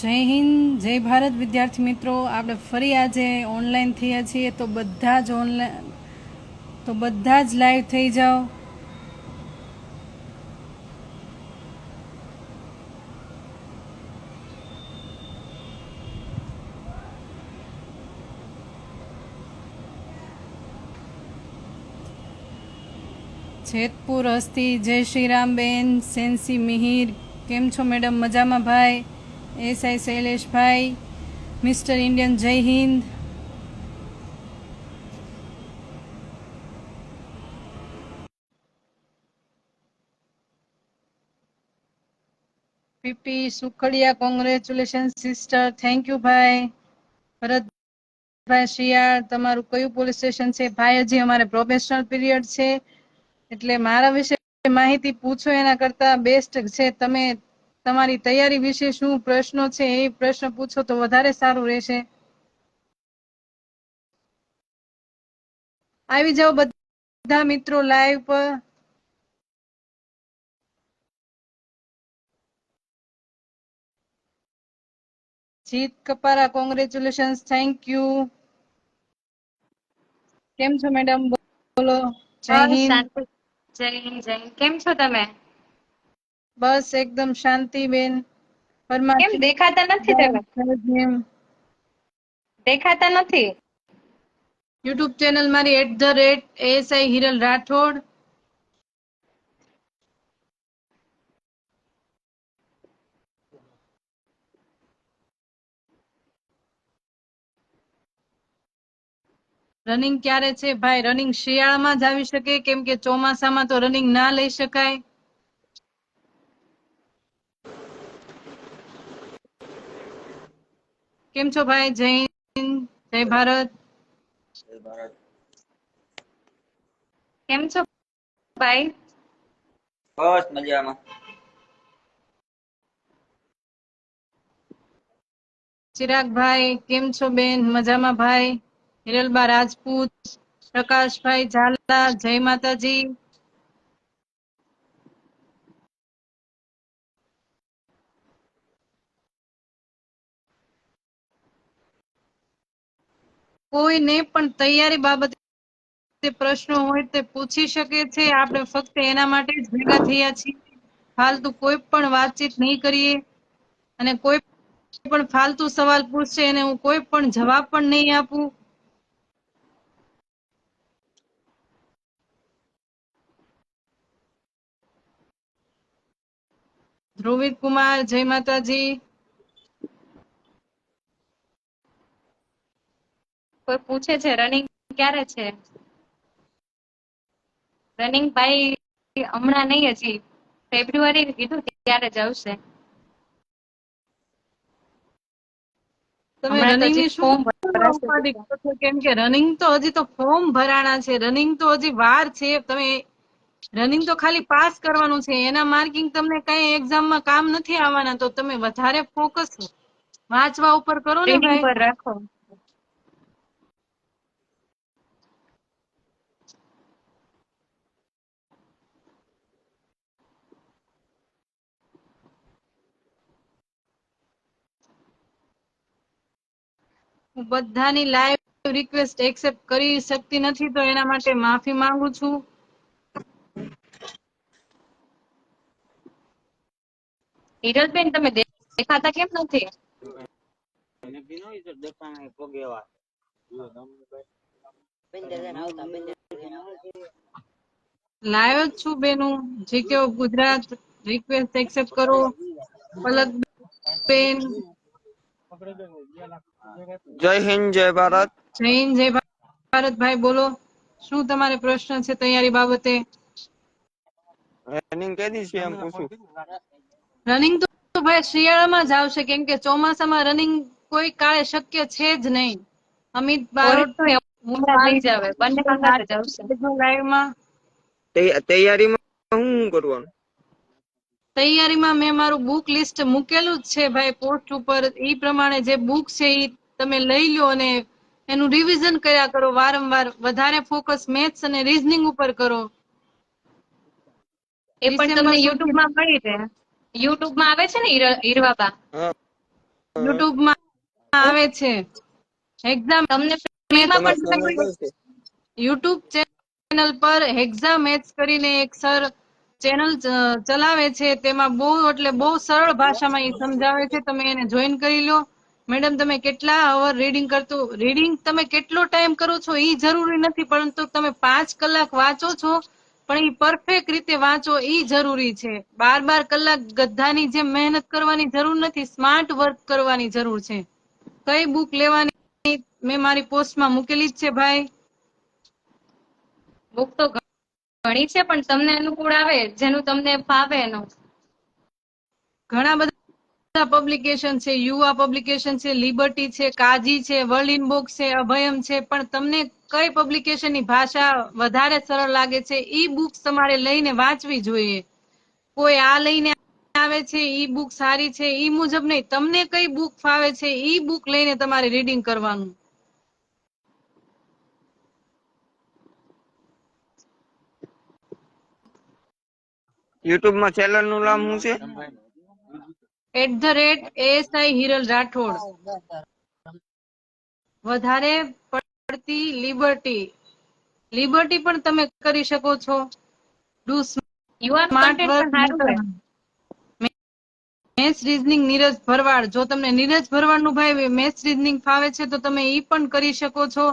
જય હિન્દ, જય ભારત વિદ્યાર્થી મિત્રો. આપણે ફરી આજે ઓનલાઈન થયા છીએ તો બધા જ લાઈવ થઈ જાઓ. જેતપુર હસ્તી, જય શ્રી રામ બેન, સેન્સી મિહિર, કેમ છો મેડમ? મજામાં ભાઈ. એસઆઈ શૈલેષભાઈ, મિસ્ટર ઇન્ડિયન, જય Hind. PP Sukhadia, congratulation sister. Thank you ભાઈ. ભરતભાઈ શિયાળ, તમારું કયું પોલીસ સ્ટેશન છે? ભાઈ હજી અમારે પ્રોબેશનલ પીરિયડ છે, એટલે મારા વિશે માહિતી પૂછો એના કરતા બેસ્ટ છે તમે તમારી તૈયારી વિશે શું પ્રશ્નો છે એ પ્રશ્ન પૂછો તો વધારે સારું રહેશે. આવી જાઓ બધા મિત્રો લાઈવ પર. જીત કપારા, કોંગ્રેચ્યુલેશન, થેન્ક યુ. કેમ છો મેડમ? બોલો. જય હિન્દ. શાંતિ. જય હિન્દ, જય હિન્દ. કેમ છો તમે? બસ એકદમ શાંતિ બેન. કેમ દેખાતા નથી તમે? દેખાતા નથી. યુટ્યુબ ચેનલ મારી @ASI હિરલ રાઠોડ. રનિંગ ક્યારે છે ભાઈ? રનિંગ શિયાળામાં જ આવી શકે, કેમ કે ચોમાસામાં તો રનિંગ ના લઈ શકાય. કેમ છો ભાઈ? જય હિન્દ, જય ભારત. કેમ છો ભાઈ? બસ મજામાં. ચિરાગભાઈ, કેમ છો બેન? મજામાં ભાઈ. હિરલબા રાજપૂત, પ્રકાશભાઈ ઝાલા, જય માતાજી. કોઈને પણ તૈયારી બાબતે પ્રશ્નો હોય તે પૂછી શકે છે. આપણે ફક્ત એના માટે જ ભેગા થયા છીએ. ફાલતુ કોઈ પણ વાતચીત નહીં કરીએ, અને કોઈ પણ ફાલતુ સવાલ પૂછશે એને હું કોઈ પણ જવાબ પણ નહીં આપું. ધ્રુવિત કુમાર, જય માતાજી. કોઈ પૂછે છે રનિંગ ક્યારે છે? રનિંગ ભાઈ હમણાં નહીં, હજી ફેબ્રુઆરી કીધું ત્યારે જ આવશે. તમે હમણાં તો રનિંગ હજી ની શું ફોર્મ ભરાશે. ઉપાધિ કરો છો? કેમ કે રનિંગ તો હજી તો ફોર્મ ભરાણા છે, રનિંગ તો હજી વાર છે. તમે રનિંગ તો ખાલી પાસ કરવાનું છે, એના માર્કિંગ તમને કઈ એક્ઝામમાં કામ નથી આવવાના. તો તમે વધારે ફોકસ વાંચવા ઉપર કરો ને રીડિંગ ભાઈ. પર રાખો. હું બધાની લાઈવ રિક્વેસ્ટ એક્સેપ્ટ કરી શકતી નથી, તો એના માટે માફી માંગુ છું. હિરલબેન તમે દેખાતા કેમ નથી? લાઈવ જ છું બેનું. જીકે ગુજરાત રિક્વેસ્ટ એક્સેપ્ટ કરો. પલક બેન, જય હિન્દ, જય ભારત. જય હિન્દ, જય ભારતભાઈ, બોલો શું તમારે પ્રશ્ન છે તૈયારી બાબતે? રનિંગ કેદી છે એમ પૂછું. રનિંગ તો ભાઈ શિયાળામાં જ આવશે, કેમ કે ચોમાસામાં રનિંગ કોઈ કાળે શક્ય છે જ નહીં. અમિત બારોટ, હું હમણાં થઈ જાવે, બંને વખત જ આવશે. લાઈવમાં. તૈયારીમાં શું કરવાનું? તૈયારીમાં મેં મારું બુક લિસ્ટ મૂકેલું જ છે ભાઈ પોસ્ટ ઉપર. એ પ્રમાણે જે બુક છે એ તમે લઈ લો અને એનું રિવિઝન કર્યા કરો વારંવાર. વધારે ફોકસ મેથ્સ અને રીઝનિંગ ઉપર કરો. એ પણ ડિસેમ્બર તમને સુધી યુટ્યુબમાં મળી રહે. યુટ્યુબમાં આવે છે ને હીરવાબા, હા યુટ્યુબ માં આવે છે એક્ઝામ તમને ફ્રીમાં તમારી પણ ચેનલ કઈ છે? યુટ્યુબ ચેનલ પર એક્ઝામ મેથ્સ કરીને એક સર ચેનલ ચલાવે છે, તેમાં બહુ એટલે બહુ સરળ ભાષામાં એ સમજાવે છે. તમે એને જોઈન કરી લો. મેડમ તમે કેટલા અવર રીડિંગ તમે કેટલો ટાઈમ કરો છો એ જરૂરી નથી, પરંતુ તમે 5 કલાક વાંચો છો પણ એ પરફેક્ટ રીતે વાંચો એ જરૂરી છે. 12 કલાક ગધાની જેમ મહેનત કરવાની જરૂર નથી, સ્માર્ટ વર્ક કરવાની જરૂર છે. કઈ બુક લેવાની મેં મારી પોસ્ટમાં મૂકેલી જ છે ભાઈ. બુક તો ઘણી છે, પણ તમને અનુકૂળ આવે જેનું તમને ફાવે એનું. ઘણા બધા પબ્લિકેશન છે, યુવા પબ્લિકેશન છે, લિબર્ટી છે, કાજી છે, વર્લ્ડ ઇનબુક છે, અભયમ છે, પણ તમને કઈ પબ્લિકેશનની ભાષા વધારે સરળ લાગે છે ઈ બુક્સ તમારે લઈને વાંચવી જોઈએ. કોઈ આ લઈને આવે છે ઈ બુક સારી છે ઈ મુજબ નહીં, તમને કઈ બુક ફાવે છે ઈ બુક લઈને તમારે રીડિંગ કરવાનું. યુટ્યુબ માં ચેનલ નું નામ શું છે? @ASI હિરલ રાઠોડ. વધારે પડતી લિબર્ટી પણ તમે કરી શકો છો. ડુ યુવા સ્માર્ટ કન્ટેન્ટ વર્ક પણ સારું છે. મેથ્સ રીઝનિંગ નીરજ ભરવાડ. જો તમને નીરજ ભરવાડ નું ભાઈ મેથ્સ રીઝનિંગ ફાવે છે તો તમે ઈ પણ કરી શકો છો,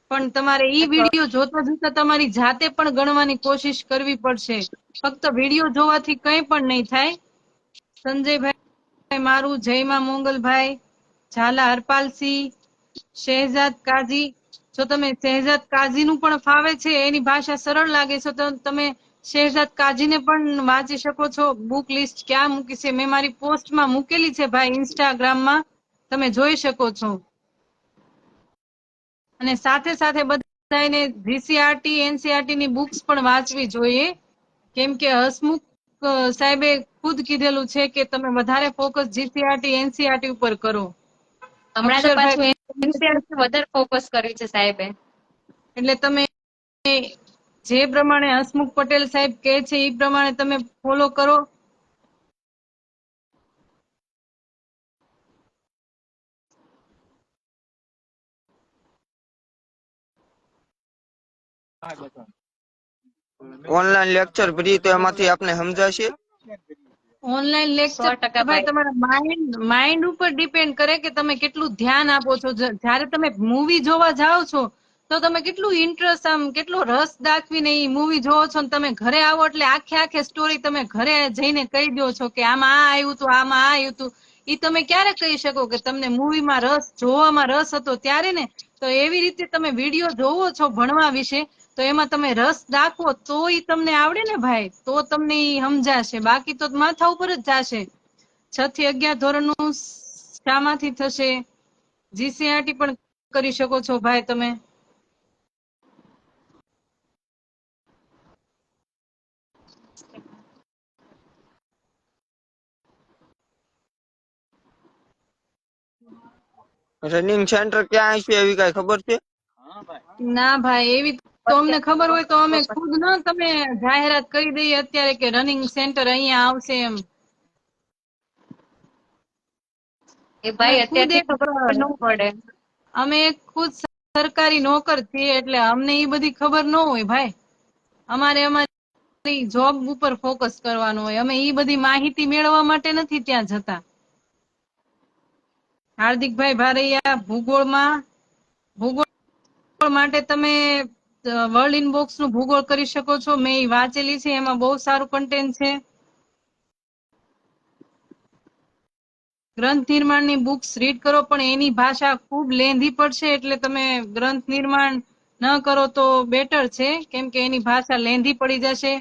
પણ તમારે ઈ વિડીયો જોતા જોતા તમારી જાતે પણ ગણવાની કોશિશ કરવી પડશે. ફક્ત વિડીયો જોવાથી કંઈ પણ નહીં થાય. સંજયભાઈ મારું, જયમાં મોંગલભાઈ, ઝાલા હરપાલસિંહ, શહેજાદ કાઝી. જો તમે શહેજાદ કાઝી નું પણ ફાવે છે, એની ભાષા સરળ લાગે છે તો તમે શહેજાદ કાઝીને પણ વાંચી શકો છો. બુક લિસ્ટ ક્યાં મૂકી છે મેં મારી પોસ્ટમાં મૂકેલી છે ભાઈ, ઇન્સ્ટાગ્રામમાં તમે જોઈ શકો છો. અને સાથે સાથે બધાને જીસીઆરટી એનસીઆરટી ની બુક્સ પણ વાંચવી જોઈએ, કેમ કે હસમુખ સાહેબે ખુદ કીધેલું છે કે તમે વધારે ફોકસ જીસીઆરટી એનસીઆરટી ઉપર કરો. હમણાં તો પાછું અક્ષરભાઈ વધારે ફોકસ કર્યું છે સાહેબે. એટલે તમે જે પ્રમાણે હસમુખ પટેલ સાહેબ કહે છે એ પ્રમાણે તમે ફોલો કરો. ઓનલાઈન લેક્ચર ભરી તો એમાંથી આપને સમજાશે? ઓનલાઈન લેક્ચર 100% ભાઈ તમારા માઇન્ડ ઉપર ડિપેન્ડ કરે કે તમે કેટલું ધ્યાન આપો છો. જ્યારે તમે મૂવી જોવા જાઓ છો તો તમે કેટલું ઇન્ટરેસ્ટ કેટલો રસ દાખવીને એ મૂવી જોવો છો, ને તમે ઘરે આવો એટલે આખે સ્ટોરી તમે ઘરે જઈને કહી દો છો કે આમાં આ આવ્યું હતું, આમાં આ આવ્યું હતું. એ તમે ક્યારે કહી શકો કે તમને મૂવીમાં જોવામાં રસ હતો ત્યારે ને. તો એવી રીતે તમે વિડીયો જોવો છો ભણવા વિશે, તો એમાં તમે રસ દાખવો તો ઈ તમને આવડે ને ભાઈ, તો તમને ઈ સમજાશે. બાકી તો માથા ઉપર જ જશે. 6 થી 11 ધોરણનું શામાંથી થશે? જીસીઆરટી પણ કરી શકો છો ભાઈ તમે. રનિંગ સેન્ટર ક્યાં છે એવી કઈ ખબર છે? ના ભાઈ, એવી તો અમને ખબર હોય તો અમે ખુદ તમે જાહેરાત કરી દઈએ અત્યારે કે રનિંગ સેન્ટર અહીંયા આવશે એમ. એ ભાઈ ખુદ અત્યારથી એક ખબર ન પડે. અમે ખુદ સરકારી નોકર છીએ એટલે અમને એ બધી ખબર ન હોય ભાઈ. અમારી જોબ ઉપર ફોકસ કરવાનું હોય. અમે એ બધી માહિતી મેળવવા માટે નથી ત્યાં જતા. હાર્દિકભાઈ ભારૈયા, ભૂગોળ માટે તમે વર્લ્ડ ઇનબોક્સ નું ભૂગોળ કરી શકો છો. મેં એ વાંચેલી છે, એમાં બહુ સારું કન્ટેન્ટ છે. ગ્રંથ નિર્માણની બુક્સ રીડ કરો, પણ એની ભાષા ખૂબ લેન્ધી પડશે, એટલે તમે ગ્રંથ નિર્માણ ન કરો તો બેટર છે, કેમ કે એની ભાષા લેન્ધી પડી જશે.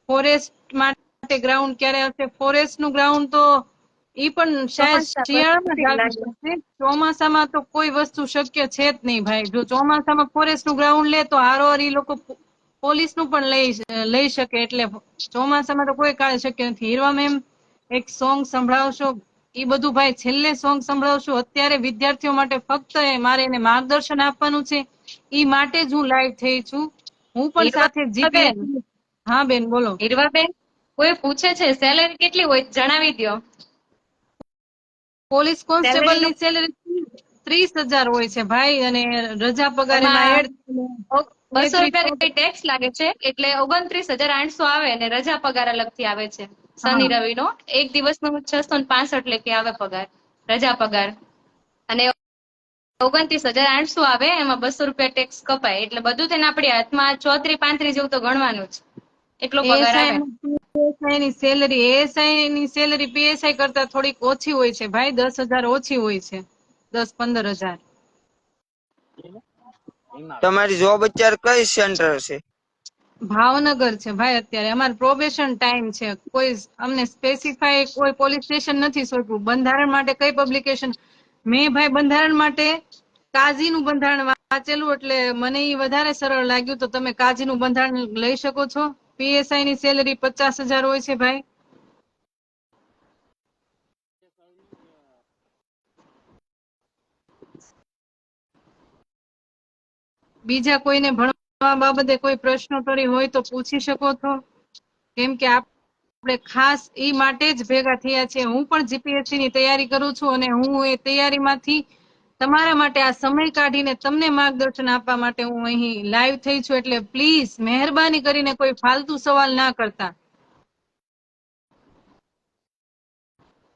ફોરેસ્ટ માટે ગ્રાઉન્ડ ક્યારે હશે? ફોરેસ્ટ નું ગ્રાઉન્ડ તો ઈ પણ શાયદ શિયાળામાં જ આવી શકશે. ચોમાસામાં તો કોઈ વસ્તુ શક્ય છે જ નહીં ભાઈ. જો ચોમાસામાં ફોરેસ્ટ નું ગ્રાઉન્ડ લે તો હારોહાર ઈ લોકો પોલીસ નું પણ લઈ શકે, એટલે ચોમાસામાં તો કોઈ કાળે શક્ય નથી. હીરવા મેમ એક સોંગ સંભળાવશો? એ બધું ભાઈ છેલ્લે સોંગ સંભળાવશું. અત્યારે વિદ્યાર્થીઓ માટે ફક્ત મારે એને માર્ગદર્શન આપવાનું છે, ઈ માટે જ હું લાઈવ થઈ છું. હું પણ સાથે બેન, જીપીએસસી. હા બેન બોલો. હીરવાબેન, કોઈ પૂછે છે સેલેરી કેટલી હોય જણાવી દો. પોલીસ કોન્સ્ટેબલ સેલરી ની સેલરી 30,000 હોય છે ભાઈ, અને રજા પગાર એમાં એમાં એડ 200 રૂપિયા 33,000. કઈ ટેક્સ લાગે છે, એટલે 29,800 આવે, અને રજા પગાર અલગથી આવે છે. શનિ હા, રવિ નો એક દિવસનો 665 લેખે આવે પગાર, રજા પગાર. અને 29,800 આવે, એમાં 200 રૂપિયા ટેક્સ કપાય, એટલે બધું થઈને આપણી હાથમાં 34-35 જેવું તો ગણવાનું જ, એટલો પગાર આવે. પીએસઆઈ ની સેલરી, એએસઆઈ ની સેલરી પીએસઆઈ કરતા થોડીક ઓછી હોય છે ભાઈ, 10,000 ઓછી હોય છે, 10-15,000. તમારી જોબ અત્યારે કઈ સેન્ટર છે? ભાવનગર છે ભાઈ. અત્યારે અમારો પ્રોબેશન ટાઈમ છે, કોઈ અમને સ્પેસિફાઈ કોઈ પોલીસ સ્ટેશન નથી સોંપ્યું. બંધારણ માટે કઈ પબ્લિકેશન, મેં ભાઈ બંધારણ માટે કાઝીનું બંધારણ વાંચેલું, એટલે મને ઈ વધારે સરળ લાગ્યું. તો તમે કાઝીનું બંધારણ લઈ શકો છો. પીએસઆઈ ની સેલરી 50,000 હોય છે ભાઈ. બીજા કોઈને ભણવા બાબતે કોઈ પ્રશ્નોત્તરી હોય તો પૂછી શકો છો, કેમ કે આપણે ખાસ ઈ માટે જ ભેગા થયા છે. હું પણ જીપીએસસી ની તૈયારી કરું છું, અને હું એ તૈયારીમાંથી તમારા માટે આ સમય કાઢીને તમને માર્ગદર્શન આપવા માટે હું અહીં લાઈવ થઈ છું. એટલે પ્લીઝ મહેરબાની કરીને કોઈ ફાલતુ સવાલ ના કરતા.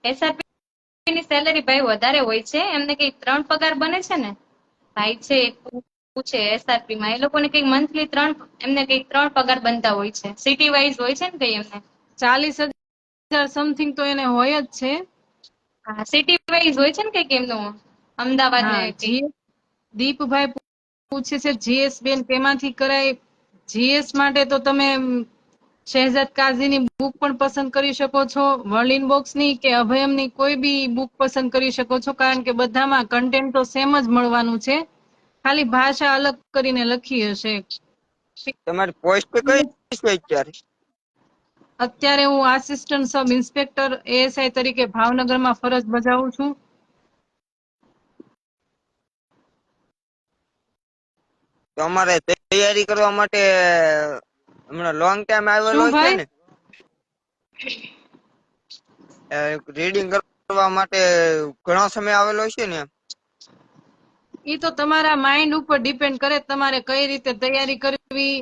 એસઆરપી ની સેલરી ભાઈ વધારે હોય છે, એમને કઈ 3 પગાર બને છે ને ભાઈ છે, પૂછે એસઆરપી માં એ લોકોને કઈ મંથલી 3, એમને કઈ 3 પગાર બનતા હોય છે, સિટી વાઇઝ હોય છે ને કઈ એમને. 40,000 સમથિંગ તો એને હોય જ છે. હા, સિટી વાઇઝ હોય છે ને કઈક એમનું, અમદાવાદ ને હા, કઈક. દીપભાઈ પૂછે છે જીએસ બેન કેમાંથી કરાય. જીએસ માટે તો તમે શહેજાદ કાઝીની બુક પણ પસંદ કરી શકો છો, વર્લ્ડ ઇનબોક્સની કે અભયમની કોઈ બી બુક પસંદ કરી શકો છો, કારણ કે બધામાં કન્ટેન્ટ તો સેમ જ મળવાનું છે, ખાલી ભાષા અલગ કરીને લખી હશે. તમારી પોસ્ટ કઈ છે અત્યારે? અત્યારે હું આસિસ્ટન્ટ સબ ઇન્સ્પેક્ટર એએસઆઈ તરીકે ભાવનગરમાં ફરજ બજાવું છું. તો અમારે તૈયારી કરવા માટે હમણાં લોંગ ટાઈમ આવેલો શું છે ભાઈ? ને, રીડિંગ કરવા માટે ઘણો સમય આવેલો છે ને. ઈ તો તમારા માઇન્ડ ઉપર ડિપેન્ડ કરે, તમારે કઈ રીતે તૈયારી કરવી.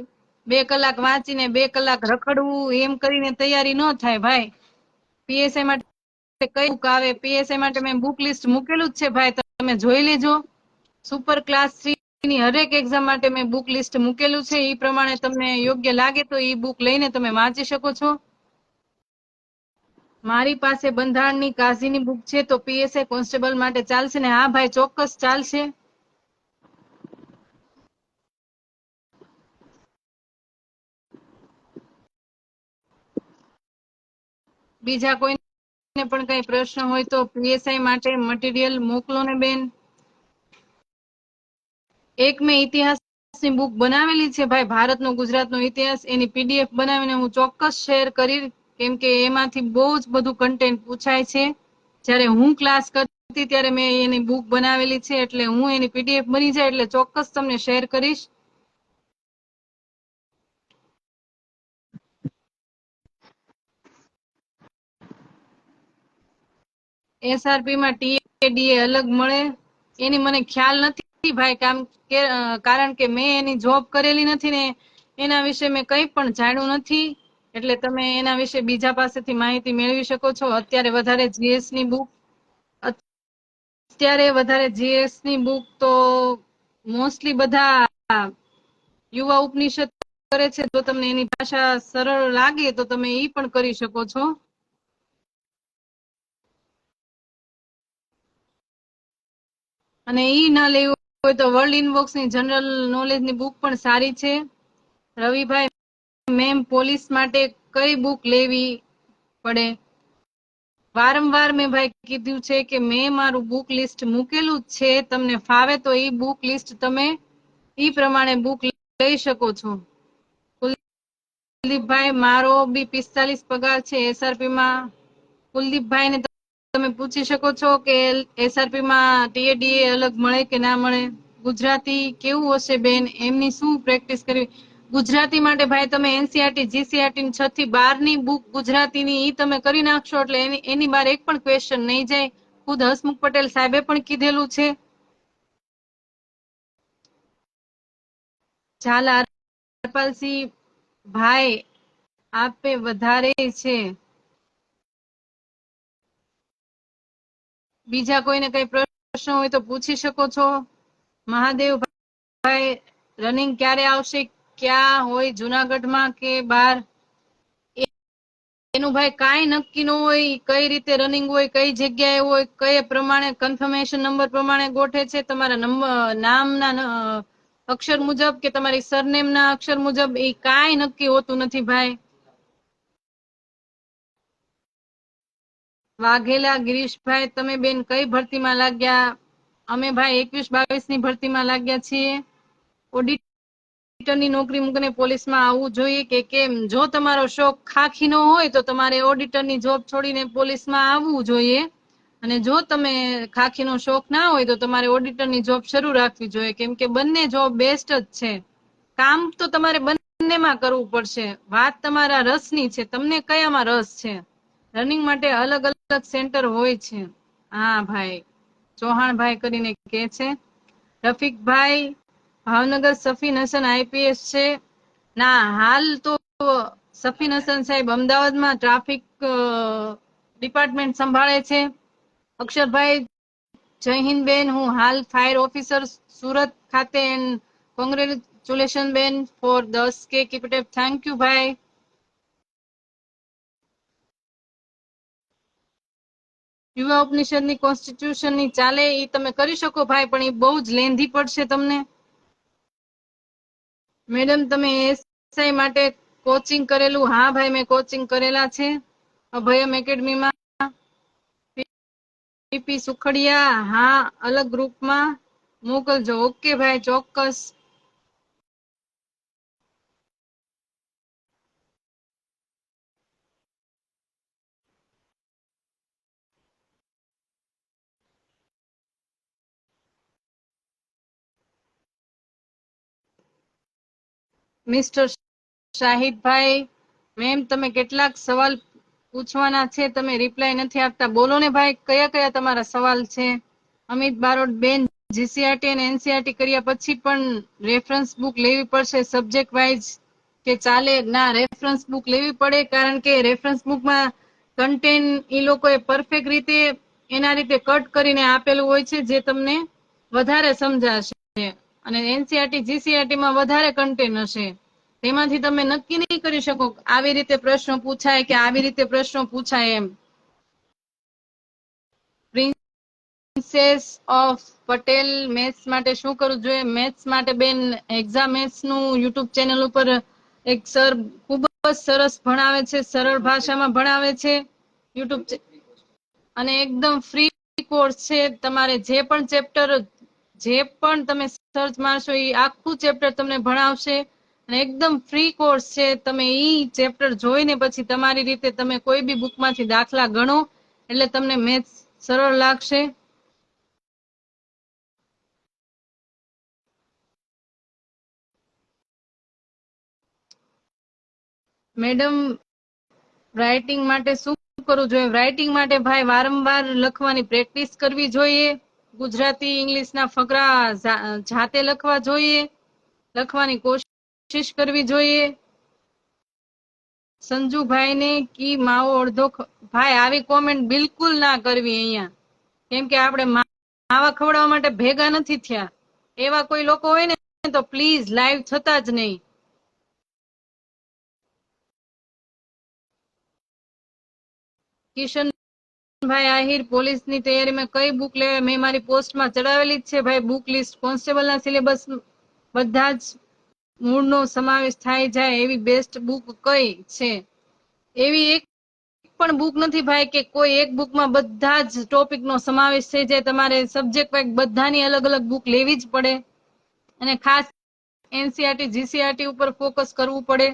2 કલાક વાંચીને 2 કલાક રખડવું, એમ કરીને તૈયારી ન થાય ભાઈ. પીએસઆઈ માટે કઈ બુક આવે, પીએસઆઈ માટે મેં બુક લિસ્ટ મૂકેલું જ છે ભાઈ, તમે જોઈ લેજો. સુપર ક્લાસ 3 ની હરેક એક્ઝામ માટે મેં બુક લિસ્ટ મૂકેલું છે. ઈ પ્રમાણે તમને યોગ્ય લાગે તો ઈ બુક લઈને તમે વાંચી શકો છો. મારી પાસે બંધારણની કાઝીની બુક છે, તો પીએસઆઈ કોન્સ્ટેબલ માટે ચાલશે ને? હા ભાઈ, ચોક્કસ ચાલશે. બીજા કોઈને પણ કઈ પ્રશ્ન હોય તો પીએસઆઈ માટે મટીરિયલ મોકલો ને બેન. એક મેં ઇતિહાસની બુક બનાવેલી છે ભાઈ, ભારતનો ગુજરાતનો ઇતિહાસ, એની પીડીએફ બનાવીને હું ચોક્કસ શેર કરી, કેમ કે એમાંથી બહુ જ બધું કન્ટેન્ટ પૂછાય છે. જ્યારે હું ક્લાસ કરતી ત્યારે મેં એની બુક બનાવેલી છે, એટલે હું એની પીડીએફ બની જાય એટલે ચોક્કસ તમને શેર કરીશ. એસઆરપી માં ટીએડીએ અલગ મળે એની મને ખ્યાલ નથી ભાઈ, કારણ કે મેં એની જોબ કરેલી નથી ને એના વિશે મેં કંઈ પણ જાણ્યું નથી. એટલે તમે એના વિશે બીજા પાસેથી માહિતી મેળવી શકો છો. અત્યારે વધારે જીએસ ની બુક, અત્યારે વધારે જીએસ ની બુક તો મોસ્ટલી બધા યુવા ઉપનિષદ કરે છે. જો તમને એની ભાષા સરળ લાગે તો તમે ઈ પણ કરી શકો છો. અને ઈ ના લેવું હોય તો વર્લ્ડ ઇનબોક્સ ની જનરલ નોલેજ ની બુક પણ સારી છે. રવિભાઈ, મેમ પોલીસ માટે કઈ બુક લેવી પડે? વારંવાર મેં ભાઈ કીધું છે કે મેં મારું બુક લિસ્ટ મૂકેલું જ છે, તમને ફાવે તો ઈ બુક લિસ્ટ તમે ઈ પ્રમાણે બુક લઈ શકો છો. કુલદીપભાઈ, મારો બી 45 પગાર છે એસઆરપી માં. કુલદીપભાઈ ને તમે પૂછી શકો છો કે એસઆરપી માં ટીએડીએ અલગ મળે કે ના મળે. ગુજરાતી કેવું હશે બેન, એમની શું પ્રેક્ટિસ કરવી? ગુજરાતી માટે ભાઈ તમે એનસીઆરટી જીસીઆરટી 6 થી 12 ની બુક ગુજરાતીની ઈ તમે કરી નાખશો એટલે એની બહાર એક પણ ક્વેશ્ચન નહીં જાય. ખુદ હસમુખ પટેલ સાહેબે પણ કીધેલું છે. ઝાલા હરપાલસિંહ ભાઈ આપે વધારે છે. બીજા કોઈને કઈ પ્રશ્ન હોય તો પૂછી શકો છો. મહાદેવભાઈ રનિંગ ક્યારે આવશે, ક્યાં હોય, જુનાગઢમાં કે બહાર? એનું ભાઈ કાંઈ નક્કી ન હોય. કઈ રીતે રનિંગ હોય, કઈ જગ્યાએ હોય, કઈ પ્રમાણે કન્ફર્મેશન નંબર પ્રમાણે ગોઠે છે, તમારા નામના અક્ષર મુજબ કે તમારી સરનેમના અક્ષર મુજબ, એ કાંઈ નક્કી હોતું નથી ભાઈ. વાઘેલા ગિરીશભાઈ, તમે બેન કઈ ભરતીમાં લાગ્યા? અમે ભાઈ 21-22 ની ભરતીમાં લાગ્યા છીએ. ઓડિટરની નોકરી મૂકીને પોલીસમાં આવવું જોઈએ કે કેમ? જો તમારો શોખ ખાખી નો હોય તો તમારે ઓડિટરની જોબ છોડીને પોલીસમાં આવવું જોઈએ. અને જો તમે ખાખીનો શોખ ના હોય તો તમારે ઓડિટરની જોબ શરૂ રાખવી જોઈએ, કેમ કે બંને જોબ બેસ્ટ જ છે. કામ તો તમારે બંનેમાં કરવું પડશે. વાત તમારા રસની છે, તમને કયામાં રસ છે. રનિંગ માટે અલગ અલગ સેન્ટર હોય છે. હા ભાઈ, ચૌહાણભાઈ કરીને કે છે. રફીકભાઈ, ભાવનગર સફીન હસન આઈપીએસ છે. ના, હાલ તો સફીન હસન સાહેબ અમદાવાદમાં ટ્રાફિક ડિપાર્ટમેન્ટ સંભાળે છે. અક્ષરભાઈ, જય હિન્દ બેન, હું હાલ ફાયર ઓફિસર સુરત ખાતે. એન્ડ કોંગ્રેચ્યુલેશન બેન for 10K. Keep it up. Thank you ભાઈ. યુવા ઉપનિષદની કોન્સ્ટિટ્યુશનની ચાલે એ તમે કરી શકો ભાઈ, પણ એ બહુ જ લેન્ધી પડશે તમને. મેડમ, તમે એસઆઈ માટે કોચિંગ કરેલું? હા ભાઈ, મેં કોચિંગ કરેલા છે અભયમ એકેડમીમાં. પીપી સુખડિયા, હા, અલગ ગ્રુપમાં મોકલજો. ઓકે ભાઈ, ચોક્કસ. મિસ્ટર શાહિદભાઈ, મેમ તમે કેટલાક સવાલ પૂછવાના છે, તમે રિપ્લાય નથી આપતા. બોલો ને ભાઈ, કયા કયા તમારા સવાલ છે? અમિત બારોટ બેન, જીસીઆરટી અને એનસીઆરટી કર્યા પછી પણ રેફરન્સ બુક લેવી પડશે સબ્જેક્ટ વાઇઝ કે ચાલે? ના, રેફરન્સ બુક લેવી પડે, કારણ કે રેફરન્સ બુકમાં કન્ટેન્ટ એ લોકોએ પરફેક્ટ રીતે એના રીતે કટ કરીને આપેલું હોય છે, જે તમને વધારે સમજાશે. અને એનસીઆરટી જીસીઆરટી માં વધારે કન્ટેન્ટ હશે. તેમાંથી તમે નક્કી નહીં કરી શકો આવી રીતે પ્રશ્નો પૂછાય કે આવી રીતે પ્રશ્નો પૂછાય એમ. પ્રિન્સેસ ઓફ પટેલ, મેથ્સ માટે શું કરવું જોઈએ? મેથ્સ માટે બેન એક્ઝામ મેથ્સ નું યુટ્યુબ ચેનલ ઉપર એક સર ખૂબ જ સરસ ભણાવે છે, સરળ ભાષામાં ભણાવે છે યુટ્યુબ, અને એકદમ ફ્રી કોર્સ છે. તમારે જે પણ ચેપ્ટર, જે પણ તમે સર્ચ મારશો એ આખું ચેપ્ટર તમને ભણાવશે. અને એકદમ ફ્રી કોર્સ છે. તમે ઈ ચેપ્ટર જોઈને પછી તમારી રીતે તમે કોઈ બી બુકમાંથી દાખલા ગણો, એટલે તમને મેથ્સ સરળ લાગશે. મેડમ, રાઇટિંગ માટે શું કરવું જોઈએ? રાઇટિંગ માટે ભાઈ વારંવાર લખવાની પ્રેક્ટિસ કરવી જોઈએ. ગુજરાતી ઇંગ્લિશના ફકરા જાતે લખવા જોઈએ, લખવાની કોશિશ કરવી જોઈએ. સંજુભાઈ ને કી માવો અડધો ભાઈ, આવી કોમેન્ટ બિલકુલ ના કરવી અહીંયા, કેમ કે આપણે માવા ખવડાવવા માટે ભેગા નથી થયા. એવા કોઈ લોકો હોય ને તો પ્લીઝ લાઈવ થતા જ નહીં. કિશનભાઈ આહિર, પોલીસની તૈયારીમાં કઈ બુક લેવાય? મેં મારી પોસ્ટમાં ચડાવેલી જ છે ભાઈ બુક લિસ્ટ. કોન્સ્ટેબલના સિલેબસ બધા જ મૂળનો સમાવેશ થાય જાય એવી બેસ્ટ બુક કઈ છે? એવી એક પણ બુક નથી ભાઈ કે કોઈ એક બુકમાં બધા જ ટોપિકનો સમાવેશ થઈ જાય. તમારે સબ્જેક્ટ વાઇઝ બધાની અલગ અલગ બુક લેવી જ પડે, અને ખાસ એનસીઆરટી જીસીઆરટી ઉપર ફોકસ કરવું પડે.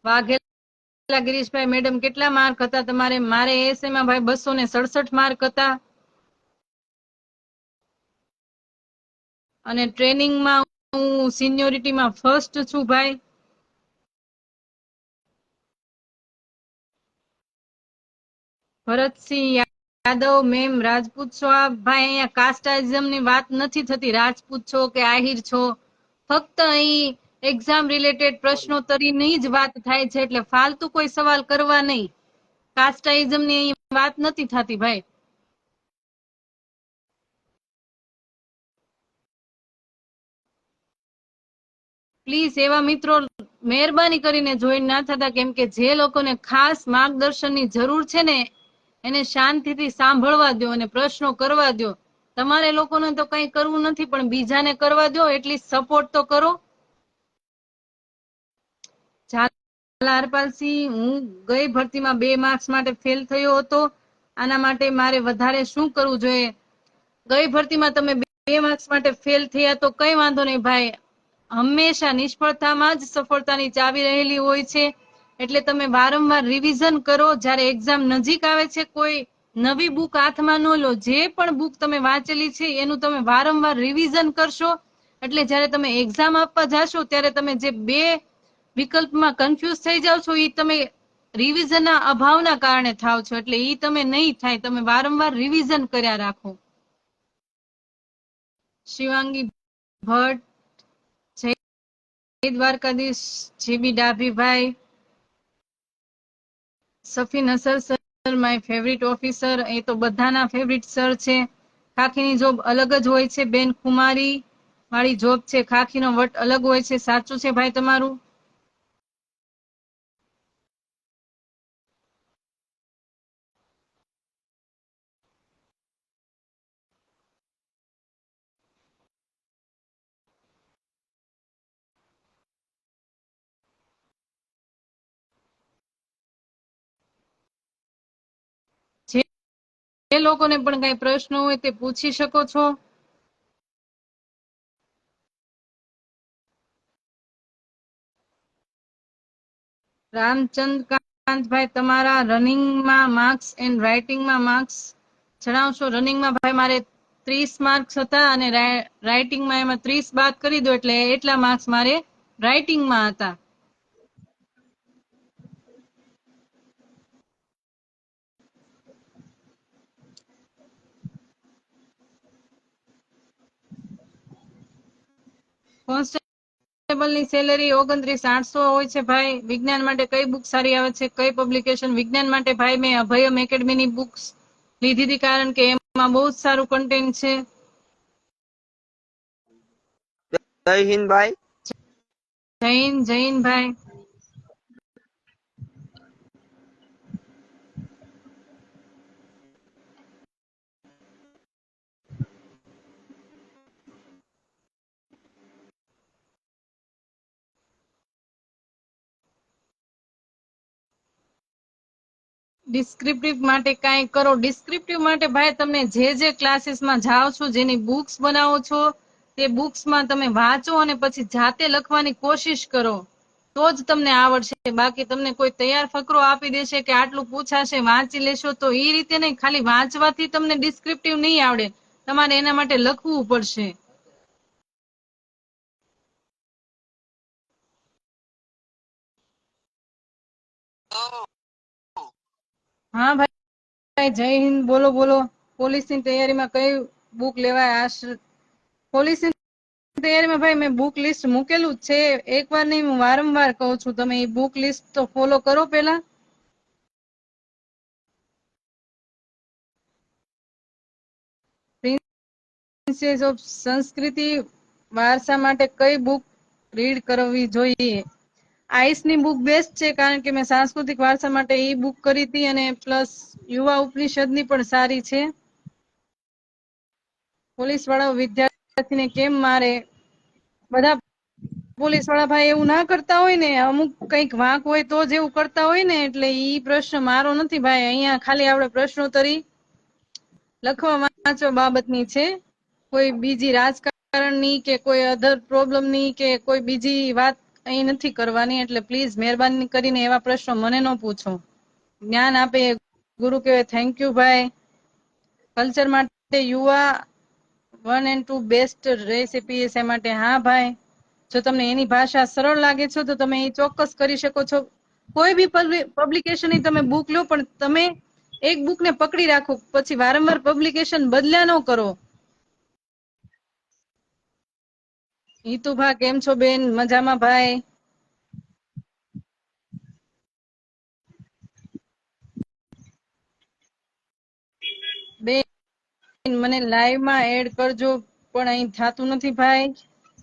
વાઘેલા ગિરીશભાઈ, મેડમ કેટલા માર્ક હતા તમારે? મારે એસએમાં ભાઈ 267 માર્ક હતા, અને ટ્રેનિંગમાં હું સિનિયોરિટીમાં ફર્સ્ટ છું ભાઈ. ભરતસિંહ યાદવ મેમ રાજપૂત છો આપ? ભાઈ અહીંયા કાસ્ટાઇઝમ ની વાત નથી થતી, રાજપૂત છો કે આહિર છો, ફક્ત અહીં એક્ઝામ રિલેટેડ પ્રશ્નોત્તરીની જ વાત થાય છે, એટલે ફાલતુ કોઈ સવાલ કરવા નહીં. કાસ્ટાઇઝમ ની અહીં વાત નથી થતી ભાઈ. પ્લીઝ એવા મિત્રો મહેરબાની કરીને જોઈન ના થતા, કેમ કે જે લોકોને ખાસ માર્ગદર્શનની જરૂર છે ને એને શાંતિથી સાંભળવા દો અને પ્રશ્નો કરવા દો. તમારે લોકોને તો કંઈ કરવું નથી, પણ બીજાને કરવા દો, એટલી સપોર્ટ તો કરો. હરપાલસિંહ, હું ગઈ ભરતીમાં 2 માર્ક્સ માટે ફેલ થયો હતો. આના માટે મારે વધારે શું કરવું જોઈએ? ગઈ ભરતીમાં તમે 2 માર્ક્સ માટે ફેલ થયા તો કઈ વાંધો નહીં ભાઈ. હંમેશા નિષ્ફળતામાં જ સફળતાની ચાવી રહેલી હોય છે. એટલે તમે વારંવાર રિવિઝન કરો. જ્યારે એક્ઝામ નજીક આવે છે, કોઈ નવી બુક હાથમાં ન લો. જે પણ બુક તમે વાંચેલી છે એનું તમે વારંવાર રિવિઝન કરશો, એટલે જ્યારે તમે એક્ઝામ આપવા જાશો ત્યારે તમે જે 2 વિકલ્પમાં કન્ફ્યુઝ થઈ જાવ છો, એ તમે રિવિઝનના અભાવના કારણે થાવ છો. એટલે એ તમે નહીં થાય. તમે વારંવાર રિવિઝન કર્યા રાખો. શિવાંગી ભટ્ટ, જય દ્વારકાધીશ, જીબી ડાભીભાઈ, સફીન અસર સર, માય ફેવરિટ ઓફિસર. એ તો બધાના ફેવરિટ સર છે. ખાખીની જોબ અલગ જ હોય છે. બેન કુમારી વાળી જોબ છે, ખાખીનો વટ અલગ હોય છે. સાચું છે ભાઈ તમારું. જે લોકોને પણ કઈ પ્રશ્ન હોય તે પૂછી શકો છો. રામચંદ્રકાંતભાઈ, તમારા રનિંગમાં માર્ક્સ એન્ડ રાઇટિંગમાં માર્ક્સ જણાવશો? રનિંગમાં ભાઈ મારે 30 માર્ક્સ હતા અને રાઇટિંગમાં એમાં 30 બાદ કરી દો એટલે એટલા માર્ક્સ મારે રાઇટિંગમાં હતા. કોન્સ્ટેબલની સેલેરી 29,800 હોય છે ભાઈ. વિજ્ઞાન માટે કઈ બુક સારી આવે છે, કઈ પબ્લિકેશન? વિજ્ઞાન માટે ભાઈ મેં અભયમ એકેડમીની બુક્સ લીધી હતી, કારણ કે એમાં બહુ જ સારું કન્ટેન્ટ છે. જય હિન્દ ભાઈ. જૈન ભાઈ. ડિસ્ક્રિપ્ટિવ માટે કાંઈ કરો. ડિસ્ક્રિપ્ટિવ માટે ભાઈ તમે જે ક્લાસીસમાં જાઓ છો, જેની બુક્સ બનાવો છો, તે બુક્સમાં તમે વાંચો અને પછી જાતે લખવાની કોશિશ કરો, તો જ તમને આવડશે. બાકી તમને કોઈ તૈયાર ફકરો આપી દેશે કે આટલું પૂછાશે, વાંચી લેશો, તો એ રીતે નહીં. ખાલી વાંચવાથી તમને ડિસ્ક્રિપ્ટિવ નહીં આવડે, તમારે એના માટે લખવું પડશે. હા ભાઈ, જય હિન્દ. બોલો બોલો. પોલીસની તૈયારીમાં કઈ બુક લેવાય? પોલીસની તૈયારીમાં ભાઈ મેં બુક લિસ્ટ મૂકેલું જ છે. એકવાર નહીં, હું વારંવાર કહું છું, તમે એ બુક લિસ્ટ તો ફોલો કરો પેલા. પ્રિન્સેસ ઓફ સંસ્કૃતિ વારસા માટે કઈ બુક રીડ કરવી જોઈએ? આઈસની બુક બેસ્ટ છે, કારણ કે મેં સાંસ્કૃતિક વારસા માટે એ બુક કરી હતી, અને પ્લસ યુવા ઉપનિષદની પણ સારી છે. પોલીસ વાળા વિદ્યાર્થીને કેમ મારે? બધા પોલીસ વાળા ભાઈ એવું ના કરતા હોય ને, અમુક કઈક વાંક હોય તો જ એવું કરતા હોય ને. એટલે ઈ પ્રશ્ન મારો નથી ભાઈ. અહીંયા ખાલી આપણે પ્રશ્નોત્તરી લખવા વાંચવા બાબતની છે. કોઈ બીજી રાજકારણની કે કોઈ અધર પ્રોબ્લેમની કે કોઈ બીજી વાત અહીં નથી કરવાની. એટલે પ્લીઝ મહેરબાની કરીને એવા પ્રશ્નો મને ન પૂછો. જ્ઞાન આપે ગુરુ કહેવાય. થેન્ક યુ ભાઈ. કલ્ચર માટે યુવા 1 and 2 બેસ્ટ રહેશે પીએસઆઈ માટે. હા ભાઈ, જો તમને એની ભાષા સરળ લાગે છે તો તમે એ ચોક્કસ કરી શકો છો. કોઈ બી પબ્લિકેશનની તમે બુક લો, પણ તમે એક બુક ને પકડી રાખો, પછી વારંવાર પબ્લિકેશન બદલ્યા ન કરો. હિતુભા કેમ છો બેન? મજામાં ભાઈ? બેન મને લાઈવ માં એડ કરજો, પણ અહીં થાતું નથી ભાઈ.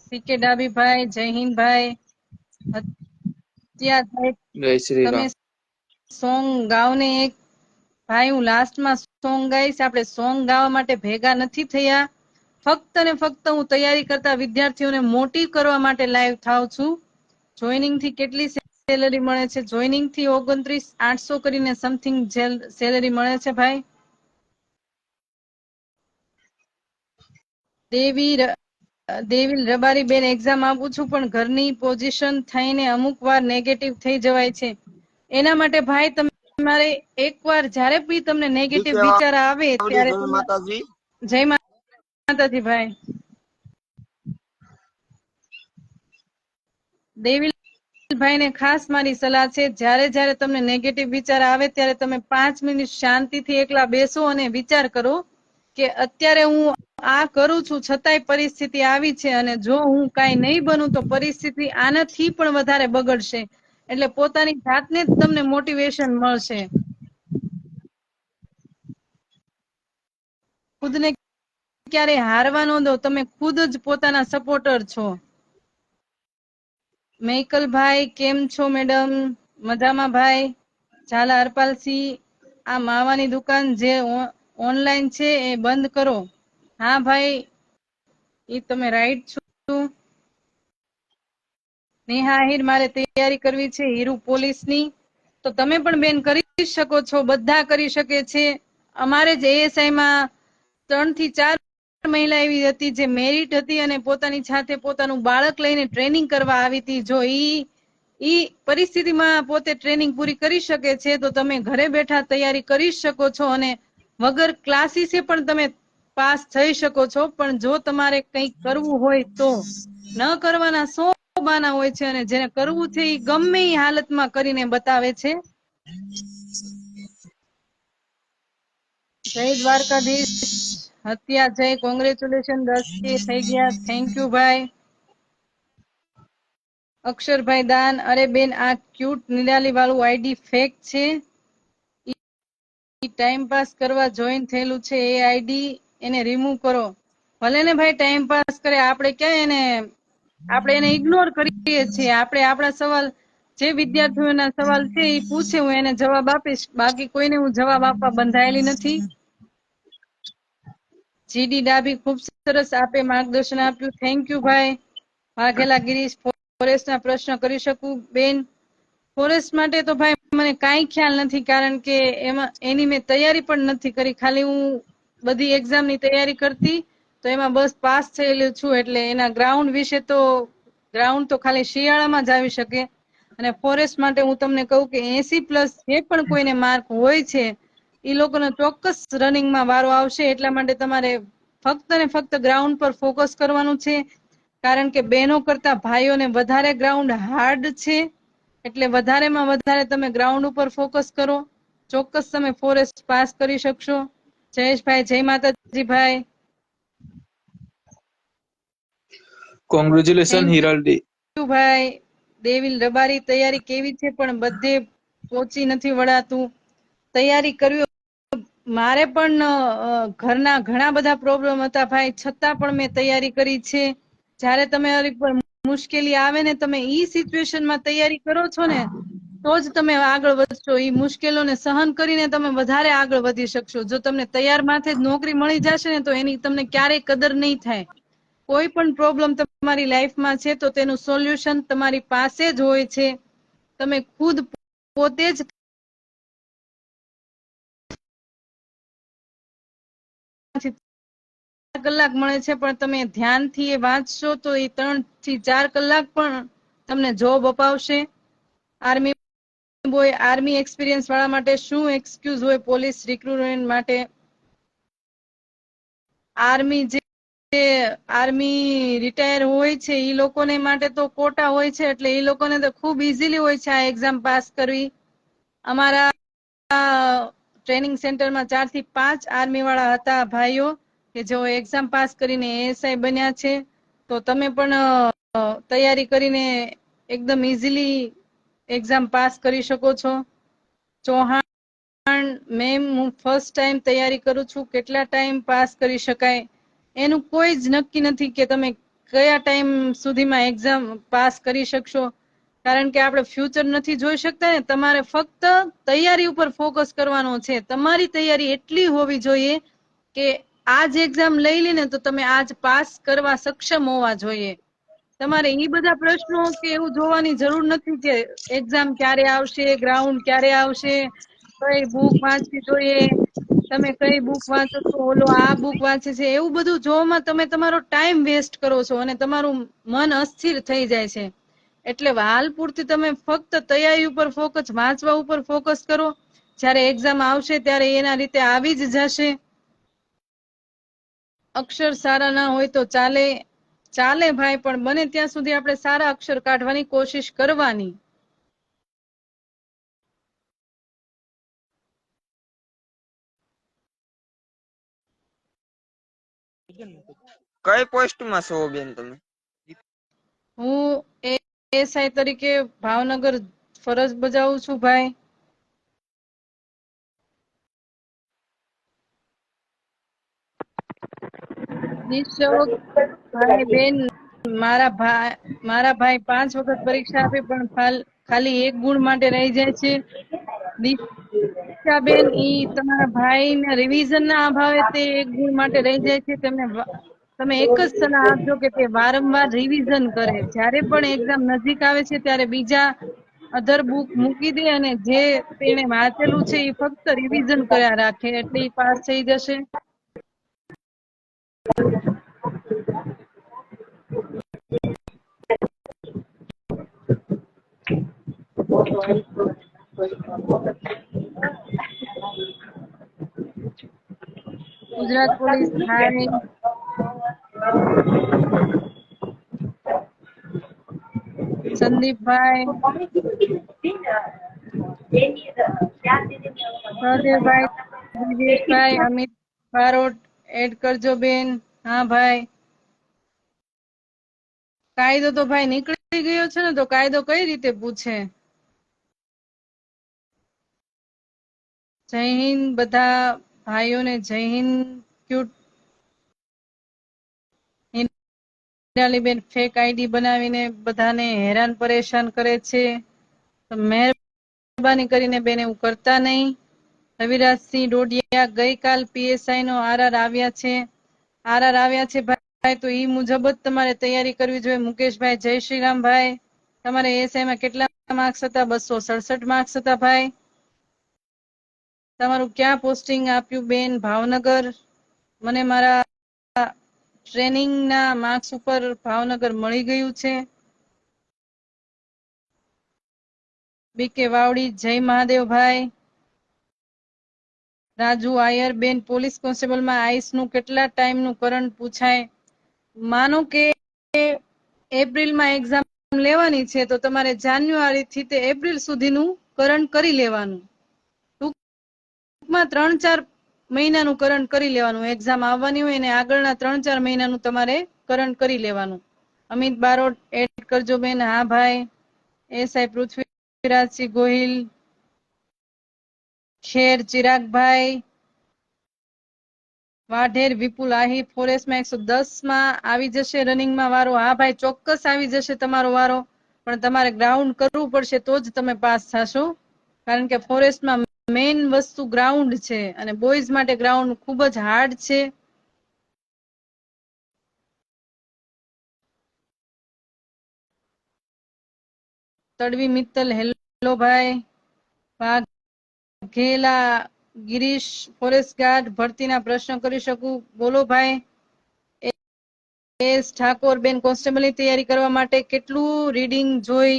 પીકે ડાબી ભાઈ, જય હિન્દ ભાઈ. હત્યા સાહેબ જય શ્રી તમે રામ. સોંગ ગાઓ ને એક. ભાઈ હું લાસ્ટમાં સોંગ ગાઈશ. આપણે સોંગ ગાવા માટે ભેગા નથી થયા. ફક્ત ને ફક્ત હું તૈયારી કરતા વિદ્યાર્થીઓને મોટી કરવા માટે લાઈવ થાઉં છું. જોઈનિંગ થી કેટલી સેલેરી મળે છે? જોઈનિંગ થી 29,800 કરીને સમથિંગ સેલેરી મળે છે ભાઈ. દેવી રબારી બેન એક્ઝામ આપું છું, પણ ઘરની પોઝિશન થઈને અમુક વાર નેગેટિવ થઈ જવાય છે. એના માટે ભાઈ તમારે એકવાર જ્યારે બી તમને નેગેટિવ વિચાર આવે ત્યારે જય માતાજી. જય માતાજી ભાઈ. દેવીભાઈ ને ખાસ મારી સલાહ છે, જ્યારે જ્યારે તમને નેગેટિવ વિચાર આવે ત્યારે તમે 5 મિનિટ શાંતિથી એકલા બેસો અને વિચાર કરો કે અત્યારે હું આ કરું છું, છતાંય પરિસ્થિતિ આવી છે, અને જો હું કાંઈ નહીં બનું તો પરિસ્થિતિ આનાથી પણ વધારે બગડશે. એટલે પોતાની જાતને જ તમને મોટિવેશન મળશે. ખુદને ક્યારે હારવા ન દો, તમે ખુદ જ પોતાના સપોર્ટર છો. મેકલભાઈ કેમ છો મેડમ? મજામાં ભાઈ. ઝાલા હરપાલસિંહ, આ માવાની દુકાન જે ઓનલાઈન છે એ બંધ કરો. હા ભાઈ, એ તમે રાઈટ છો. નેહા આહિર, મારે તૈયારી કરવી છે હીરુ પોલીસની. તો તમે પણ બેન કરી શકો છો, બધા કરી શકે છે. અમારે જ એએસઆઈ માં 3 થી 4 મહિલા એવી હતી જે મેરિટ હતી અને પોતાની સાથે પોતાનું બાળક લઈને ટ્રેનિંગ કરવા આવી હતી. જો ઈ પરિસ્થિતિમાં પોતે ટ્રેનિંગ પૂરી કરી શકે છે, તો તમે ઘરે બેઠા તૈયારી કરી શકો છો અને વગર ક્લાસીસે પણ તમે પાસ થઈ શકો છો. પણ જો તમારે કંઈક કરવું હોય તો ન કરવાના સો બાના હોય છે, અને જેને કરવું છે એ ગમે એ હાલતમાં કરીને બતાવે છે. જય દ્વારકાધીશ. હત્યા જય, કોંગ્રેચ્યુલેશન, 10K થઈ ગયા. થેન્ક યુ ભાઈ. અક્ષરભાઈ દાન, અરે બેન આ ક્યુટ નિરાલી વાળું આઈડી ફેક છે. ટાઈમ પાસ કરવા જોઈન થયેલું છે એ આઈડી, એને રિમૂવ કરો. ભલે ને ભાઈ ટાઈમ પાસ કરે, આપણે એને ઇગ્નોર કરીએ છીએ. આપણે આપણા સવાલ, જે વિદ્યાર્થીઓના સવાલ છે એ પૂછે, હું એને જવાબ આપીશ. બાકી કોઈને હું જવાબ આપવા બંધાયેલી નથી. જીડી ડાભી, ખૂબ સરસ આપે માર્ગદર્શન આપ્યું. થેન્ક યુ ભાઈ. વાઘેલા ગિરીશ, ફોરેસ્ટના પ્રશ્ન કરી શકું બેન? ફોરેસ્ટ માટે તો ભાઈ મને કાંઈ ખ્યાલ નથી, કારણ કે એની મેં તૈયારી પણ નથી કરી. ખાલી હું બધી એક્ઝામની તૈયારી કરતી, તો એમાં બસ પાસ થયેલું છું. એટલે એના ગ્રાઉન્ડ તો ખાલી શિયાળામાં જ આવી શકે. અને ફોરેસ્ટ માટે હું તમને કહું કે 80+ જે પણ કોઈને માર્ક હોય છે, એ લોકોનો ચોક્કસ રનિંગમાં વારો આવશે. એટલા માટે તમારે ફક્ત ને ફક્ત ગ્રાઉન્ડ પર ફોકસ કરવાનું છે, કારણ કે બહેનો કરતા ભાઈઓને વધારે ગ્રાઉન્ડ હાર્ડ છે. એટલે વધારેમાં વધારે તમે ગ્રાઉન્ડ ઉપર ફોકસ કરો. ચોક્કસ તમે ફોરેસ્ટ પાસ કરી શકશો. જયેશભાઈ, જય માતાજી ભાઈ. Congratulation thank હિરલડી. યુ ભાઈ. દેવિલ રબારી, તૈયારી કેવી છે? પણ બધે પહોંચી નથી વળાતું. તૈયારી કરવી, મારે પણ ઘરના ઘણા બધા પ્રોબ્લેમ હતા ભાઈ, છતાં પણ મેં તૈયારી કરી છે. જ્યારે તમે મુશ્કેલી આવે ને, તમે ઈ સિચ્યુએશનમાં તૈયારી કરો છો ને, તો જ તમે આગળ વધશો. ઈ મુશ્કેલોને સહન કરીને તમે વધારે આગળ વધી શકશો. જો તમને તૈયાર માથે જ નોકરી મળી જશે ને, તો એની તમને ક્યારેય કદર નહીં થાય. કોઈ પણ પ્રોબ્લેમ તમારી લાઈફમાં છે તો તેનું સોલ્યુશન તમારી પાસે જ હોય છે. તમે ખુદ પોતે જ કલાક મળે છે, પણ તમે ધ્યાનથી એ વાંચશો તો એ 3 થી 4 કલાક પણ તમને જોબ અપાવશે. આર્મી એક્સપિરિયન્સ વાળા માટે શું એક્સક્યુઝ હોય? પોલીસ રિક્રુટમેન્ટ માટે આર્મી રિટાયર હોય છે એ લોકોને માટે તો કોટા હોય છે, એટલે એ લોકોને તો ખૂબ ઇઝીલી હોય છે આ એક્ઝામ પાસ કરવી. અમારા ટ્રેનિંગ સેન્ટરમાં 4 થી 5 આર્મી વાળા હતા ભાઈઓ કે જેઓ એક્ઝામ પાસ કરીને એએસઆઈ બન્યા છે. તો તમે પણ તૈયારી કરીને એકદમ ઇઝીલી એક્ઝામ પાસ કરી શકો છો. ચૌહાણ મેમ, હું ફર્સ્ટ ટાઈમ તૈયારી કરું છું, કેટલા ટાઈમ પાસ કરી શકાય એનું કોઈ જ નક્કી નથી કે તમે કયા ટાઈમ સુધીમાં એક્ઝામ પાસ કરી શકશો, કારણ કે આપણે ફ્યુચર નથી જોઈ શકતા ને. તમારે ફક્ત તૈયારી ઉપર ફોકસ કરવાનો છે. તમારી તૈયારી એટલી હોવી જોઈએ કે આજ એક્ઝામ લઈ લઈને તો તમે આજ પાસ કરવા સક્ષમ હોવા જોઈએ. તમારે એ બધા પ્રશ્નો કે એવું જોવાની જરૂર નથી કે એક્ઝામ ક્યારે આવશે, ગ્રાઉન્ડ ક્યારે આવશે, કઈ બુક વાંચવી જોઈએ, તમે કઈ બુક વાંચો છો, ઓલો આ બુક વાંચે છે, એવું બધું જોવામાં તમે તમારો ટાઈમ વેસ્ટ કરો છો અને તમારું મન અસ્થિર થઈ જાય છે. એટલે હાલ પૂરતી તમે ફક્ત તૈયારી ઉપર ફોકસ, વાંચવા ઉપર ફોકસ કરો. જ્યારે એક્ઝામ આવશે ત્યારે એના રીતે આવી જ જશે. અક્ષર સારા ના હોય તો ચાલે ભાઈ, પણ બને ત્યાં સુધી આપણે સારા અક્ષર કાઢવાની કોશિશ કરવાની. કઈ પોસ્ટમાં છો બેન તમે? હું એએસઆઈ તરીકે ભાવનગર ફરજ બજાવું છું ભાઈ. નિઃશક ભાઈ બેન, મારા ભાઈ 5 વખત પરીક્ષા આપી પણ ખાલી 1 ગુણ માટે રહી જાય છે. બેન, ઈ તમારા ભાઈને રિવિઝન ના અભાવે તે 1 ગુણ માટે રહી જાય છે. તમે એક જ સલાહ આપજો કે તે વારંવાર રિવિઝન કરે. જ્યારે પણ એક્ઝામ નજીક આવે છે ત્યારે બીજા અધર બુક મૂકી દે અને જે તેને વાંચેલું છે એ ફક્ત રિવિઝન કર્યા રાખે, એટલે ઈ પાસ થઈ જશે. ગુજરાત પોલીસ, હાય. સંદીપભાઈ, સહદેવભાઈ, દિવેશભાઈ, અમિત બારોટ એડ કરજો બેન. હા ભાઈ. કાયદો તો ભાઈ નીકળી ગયો છે ને, તો કાયદો કઈ રીતે પૂછે? જય હિન્દ બધા ભાઈઓને, જય હિન્દ. ક્યુટ બેન ફેક આઈડી બનાવીને બધાને હેરાન પરેશાન કરે છે. તો મહેરબાની કરીને બેન એવું કરતા નહીં. રવિરાજસિંહ ડોડિયા, ગઈકાલ પીએસઆઈ નો આરઆર આવ્યા છે ભાઈ, તો ઈ મુજબ જ તમારે તૈયારી કરવી જોઈએ. મુકેશભાઈ, જય શ્રી રામ ભાઈ. તમારે એએસઆઈ માં કેટલા માર્ક્સ હતા? 267 માર્ક્સ હતા ભાઈ. તમારું ક્યાં પોસ્ટિંગ આપ્યું બેન? ભાવનગર. મને મારા ટ્રેનિંગ ના માર્ક્સ ઉપર ભાવનગર મળી ગયું છે. બીકે વાવડી, જય મહાદેવભાઈ. રાજુ આયર બેન, પોલીસ કોન્સ્ટેબલમાં આઈસ નું કેટલા ટાઈમ નું કરંટ પૂછાય? માનો કે એપ્રિલમાં એક્ઝામ લેવાની છે તો તમારે જાન્યુઆરી થી તે એપ્રિલ સુધીનું કરંટ કરી લેવાનું. ટૂંકમાં 3-4 મહિનાનું કરંટ કરી લેવાનું. એક્ઝામ આવવાની હોય ને આગળના 3-4 મહિનાનું તમારે કરંટ કરી લેવાનું. અમિત બારોટ એડ કરજો બેન. હા ભાઈ. એસઆઈ પૃથ્વીરાજસિંહ ગોહિલ, ખેર ચિરાગભાઈ, વાઢેર વિપુલ આહિર, ફોરેસ્ટમાં 110 માં આવી જશે રનિંગમાં વારો. હા ભાઈ, ચોક્કસ આવી જશે તમારો વારો, પણ તમારે ગ્રાઉન્ડ કરવું પડશે તો જ તમે પાસ થશો, કારણ કે ફોરેસ્ટમાં મેઇન વસ્તુ ગ્રાઉન્ડ છે અને બોયઝ માટે ગ્રાઉન્ડ ખૂબ જ હાર્ડ છે. તડવી મિત્તલ, હેલો ભાઈ. વાઘેલા ગિરીશ, ફોરેસ્ટ ગાર્ડ ભરતીના પ્રશ્ન કરી શકું? બોલો ભાઈ. એસ ઠાકોર બેન, કોન્સ્ટેબલની તૈયારી કરવા માટે કેટલું રીડિંગ જોઈ?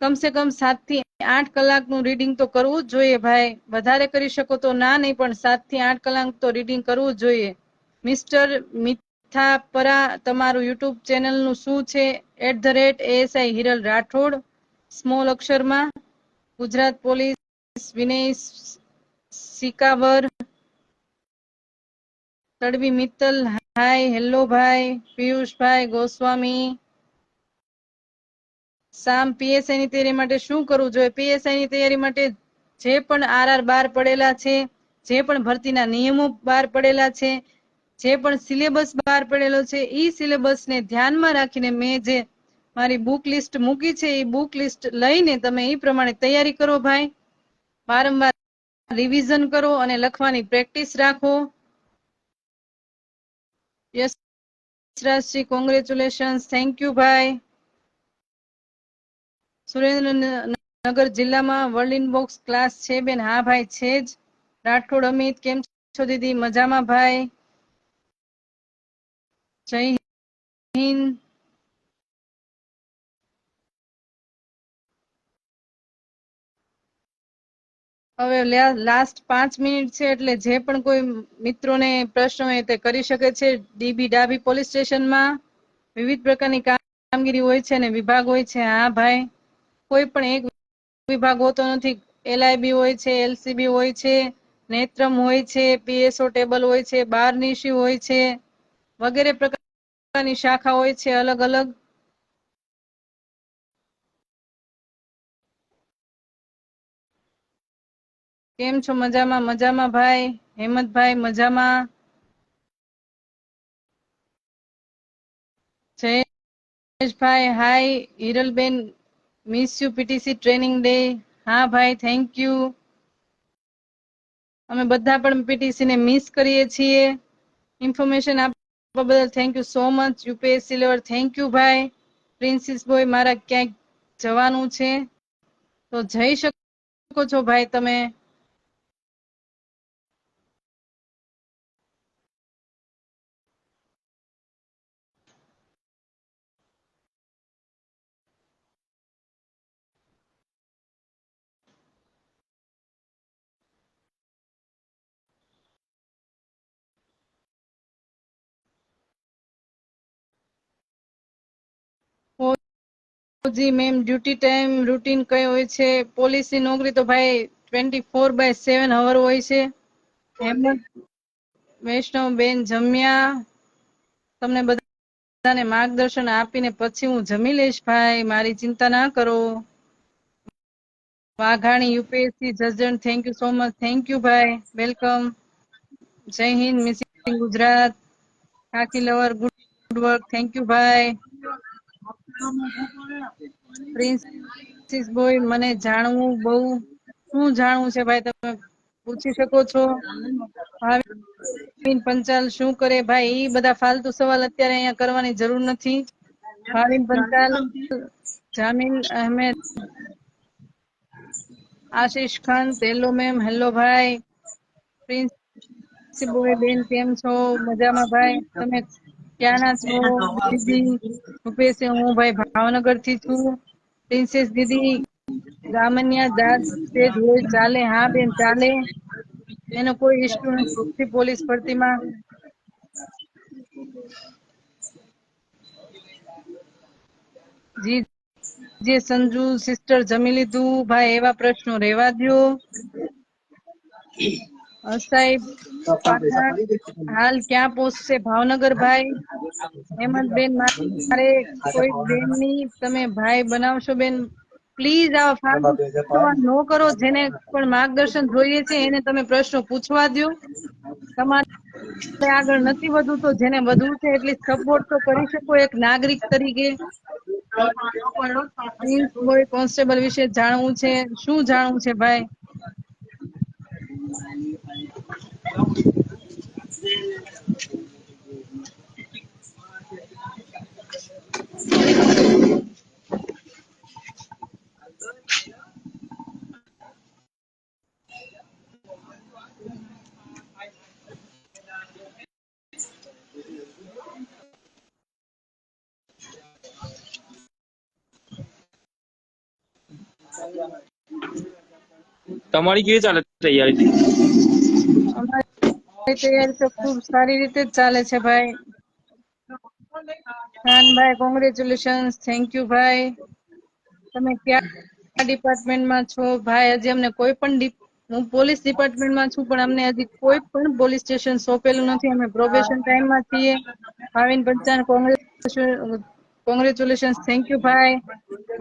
કમસે કમ 7 થી 8 કલાકનું રીડિંગ તો કરવું જ જોઈએ ભાઈ. વધારે કરી શકો તો ના નહીં, પણ 7 થી 8 કલાક તો રીડિંગ કરવું જ જોઈએ. મિસ્ટર મિથાપરા, તમારું યુટ્યુબ ચેનલનું શું છે? @ASI હિરલ રાઠોડ, સ્મોલ અક્ષરમાં. Gujarat police, Vinesh Sikavar, Tadvi Mittal, hi hello ભાઈ, પિયુષભાઈ ગોસ્વામી, સામ પીએસઆઈ ની તૈયારી માટે શું કરવું જોઈએ? પીએસઆઈ ની તૈયારી માટે જે પણ આરઆર બહાર પડેલા છે, જે પણ ભરતીના નિયમો બહાર પડેલા છે, જે પણ સિલેબસ બહાર પડેલો છે, ઈ સિલેબસને ધ્યાનમાં રાખીને મેં જે મારી બુક લિસ્ટ મૂકી છે, એ બુક લિસ્ટ લઈને તમે એ પ્રમાણે તૈયારી કરો ભાઈ. વારંવાર રિવિઝન કરો અને લખવાની પ્રેક્ટિસ રાખો. યશરાજજી કોંગ્રેચ્યુલેશન્સ, થેન્ક યુ ભાઈ. સુરેન્દ્રનગર જિલ્લામાં વર્લ્ડ ઇનબોક્સ ક્લાસ છે બેન? હા ભાઈ છે જ. રાઠોડ અમિત, કેમ છો દીદી? મજામાં ભાઈ, જય હિન્દ. હવે લાસ્ટ 5 મિનિટ છે, એટલે જે પણ કોઈ મિત્રોને પ્રશ્ન હોય તે કરી શકે છે. ડીબી ડાબી પોલીસ સ્ટેશનમાં વિવિધ પ્રકારની કામગીરી હોય છે અને વિભાગ હોય છે. હા ભાઈ, કોઈ પણ એક વિભાગ હોતો નથી. એલઆઈબી હોય છે, એલસીબી હોય છે, નેત્રમ હોય છે, પીએસઓ ટેબલ હોય છે, બારનીશી હોય છે, વગેરે પ્રકારની શાખા હોય છે અલગ અલગ. કેમ છો? મજામાં? મજામાં ભાઈ હેમંતભાઈ, મજામાં? Jayeshbhai hi. Hiralben, miss you PTC training day. હા ભાઈ, થેન્ક યુ. અમે બધા પણ પીટીસી ને મિસ કરીએ છીએ. ઇન્ફોર્મેશન આપવા બદલ thank you so much. UPSC level thank you ભાઈ. પ્રિન્સિસ બોય, મારા ક્યાંક જવાનું છે તો જઈ શકો છો ભાઈ તમે. જી મેમ, ડ્યુટી ટાઈમ રૂટીન કઈ હોય છે? પોલીસની નોકરી તો ભાઈ 24/7 અવર હોય છે. હેમંત વૈષ્ણવ બેન, જમ્યા? તમને બધાને માર્ગદર્શન આપીને પછી હું જમી લઈશ ભાઈ, મારી ચિંતા ના કરો. વાઘાણી યુપીએસસી જજણ, thank you so much. Thank you ભાઈ, વેલકમ. જય હિન્દ મિસિંગ ગુજરાત. ખાકી lover, good work, thank you ભાઈ. પ્રિન્સિસ બોય, મને જાણવું બહુ. શું જાણવું છે ભાઈ? તમે પૂછી શકો છો. ભાવિન પંચાલ શું કરે ભાઈ? એ બધા ફાલતુ સવાલ અત્યારે અહીંયા કરવાની જરૂર નથી. ભાવિન પંચાલ, જામીન અહેમદ, આશીષ ખાન, તેલો મેમ, હેલો ભાઈ. પ્રિન્સ બોય બેન, કેમ છો? મજામાં ભાઈ. તમે ક્યાંના છો દીદી? રૂપેશ, હું ભાઈ ભાવનગર થી છું. પ્રિન્સેસ દીદી, ગામન્યા દાદ સ્ટેજ હોય ચાલે? હા બેન, ચાલે. એનો કોઈ ઇશ્યુ નથી પોલીસ ભરતીમાં. જી જે સંજુ સિસ્ટર, જમી લીધું ભાઈ? એવા પ્રશ્નો રહેવા દ્યો. સાહેબ પાઠક, હાલ ક્યાં પહોંચશે? ભાવનગર ભાઈ. હેમંતબેન, મારે કોઈ બેનની તમે ભાઈ બનાવશો બેન? પ્લીઝ આવા ફાલતુ સવાલ ન કરો. જેને પણ માર્ગદર્શન જોઈએ છે એને તમે પ્રશ્નો પૂછવા દો. તમારે આગળ નથી વધવું તો જેને વધવું છે એટલી સપોર્ટ તો કરી શકો એક નાગરિક તરીકે. પ્રિન્સ બોય કોન્સ્ટેબલ વિશે જાણવું છે. શું જાણવું છે ભાઈ? તમારી કેવી ચાલે તૈયારી? અમારી તૈયારી તો ખૂબ સારી રીતે જ ચાલે છે ભાઈ. ખાનભાઈ, કોંગ્રેચ્યુલેશન્સ, થેન્ક યુ ભાઈ. તમે ક્યાં ડિપાર્ટમેન્ટમાં છો ભાઈ? હજી અમને કોઈ પણ હું પોલીસ ડિપાર્ટમેન્ટમાં છું, પણ અમને હજી કોઈ પણ પોલીસ સ્ટેશન સોંપેલું નથી. અમે પ્રોબેશન ટાઈમમાં છીએ. Bhavin Panchal, congratulation, thank you ભાઈ.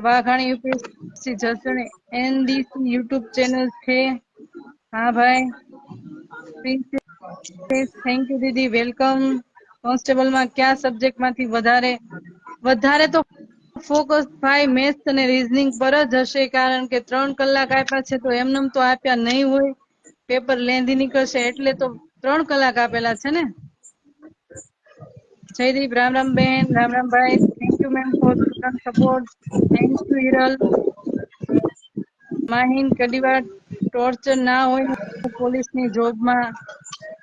વાઘાણી યુપીએસસી જસણ એનડીસી યુટ્યુબ ચેનલ છે. હા ભાઈ. થેન્ક યુ દીદી, વેલકમ. કોન્સ્ટેબલમાં કયા સબ્જેક્ટમાંથી વધારે તો ફોકસ ભાઈ મેથ્સ અને રીઝનિંગ પર જ હશે, કારણ કે 3 કલાક આપ્યા છે તો એમનેમ તો આપ્યા નહીં હોય. પેપર લેન્ધી નીકળશે એટલે તો 3 કલાક આપેલા છે ને. જયદીપ, રામ રામ બેન, રામ રામ ભાઈ. Thank you ma'am for student support. Thank you Hiral. Mahin, Kadivar torture ના હોય પોલીસની જોબમાં.